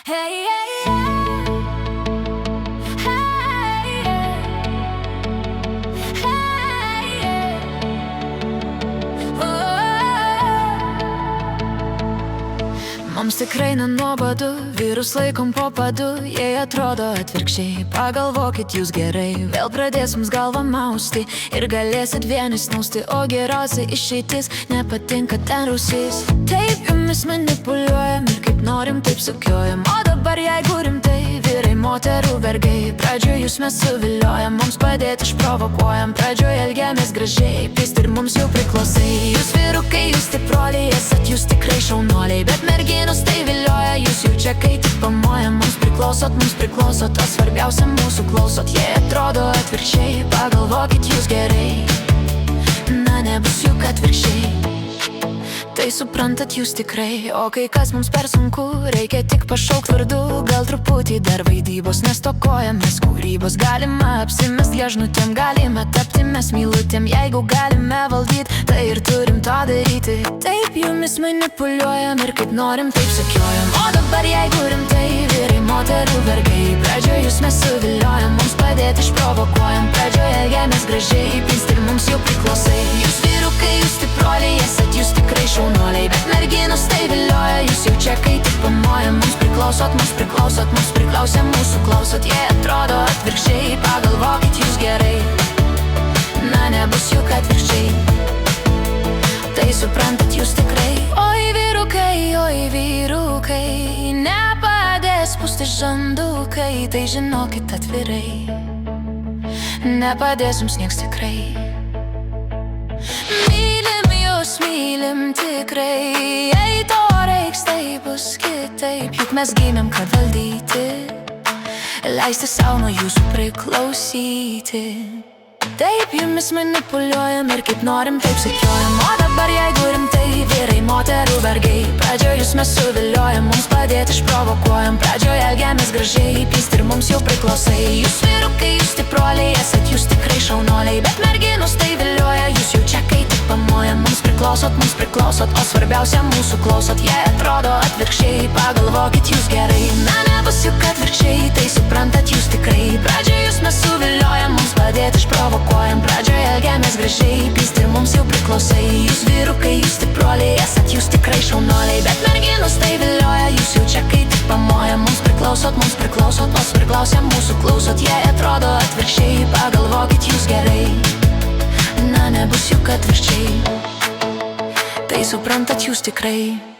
Hey, hey, yeah. Hey, yeah. Hey, yeah. Mums tikrai nenuobodu, vyrus laikom po padu, jei atrodo atvirkščiai. Pagalvokit jūs gerai, vėl pradės mums galvą mausti ir galėsit vieni snausti, o geriausia išeitis nepatinka ten rausys. Taip jumis manipuliuojam ir kaip norim taip sukiojam, o dabar jeigu rimtai, vyrai moterų vergai. Pradžioj jūs mes suviliojam, mums padėti išprovokuojam, pradžioj elgiamės gražiai, pist ir mums jau priklausai. Jūs vyrukai, jūs stiproliai, esat jūs tikrai šaunuoliai, bet merginos tai vilioja, jūs jau čia kai tik pamojam. Mums priklausot, o svarbiausia mūsų klausot. Jei atrodo atvirkščiai, pagalvokit jūs gerai, na nebus juk atvirkščiai. Tai suprantat jūs tikrai, o kai kas mums per sunku, reikia tik pašaukt vardu, gal truputį dar vaidybos, nestokojam mes kūrybos. Galima apsimest gležnutėm, galime tapti mes mylutėm, jeigu galime valdyt, tai ir turim to daryti. Taip jumis manipuliuojam ir kaip norim taip sakiojam, o dabar jeigu rimtai, vyrai moterų vergai. Pradžioj jūs mes suviliojam, mums padėti išprovokuojam, pradžioj elgiamės gražiai, pist ir mums jau priklausai. Jūs vyrukai, jūs stiproliai, esat jūs tikrai šaunuoliai, bet merginos tai vilioja, jūs jau čia kai tik pamojam. Mums priklausia mūsų klausot. Jei atrodo atvirkščiai, pagalvokit jūs gerai, na nebus juk atvirkščiai. Tai suprantat jūs tikrai. Oi vyrukai, nepadės pūsti žandukai, tai žinokit atvirai, nepadės jums nieks tikrai. Mylim tikrai, jei to reiks, tai bus kitaip, juk mes gimėm kad valdyti, leisti savo nuo jūsų priklausyti. Taip jumis manipuliuojam ir kaip norim taip sakiojam, o dabar jeigu rimtai, vyrai moterų vergai. Pradžioj jūs mes suviliojam, mums padėti išprovokuojam, pradžioj elgiamės gražiai, pist ir mums jau priklausai. Jūs vyrukai, jūs stiproliai, esat jūs tikrai šaunuoliai, bet merginos tai vilioja, jūs jau čia kai tik pamojam. Mums priklausot, o svarbiausia mūsų klausot. Jei atrodo atvirkščiai, pagalvokit jūs gerai, na nebus juk atvirkščiai, tai suprantat jūs tikrai. Pradžioj jūs mes suviliojam, mums padėti išprovokuojam, pradžioj elgiamės gražiai, pist ir mums jau priklausai. Jūs vyrukai, jūs stiproliai, esat jūs tikrai šaunuoliai, bet merginos tai vilioja, jūs jau čia kai tik pamojam. Mums priklausot, o svarbiausia mūsų klausot. Jei atrodo atvirkščiai, pagalvokit jūs gerai, na nebus juk atvirkščiai, tai suprantat jūs tikrai.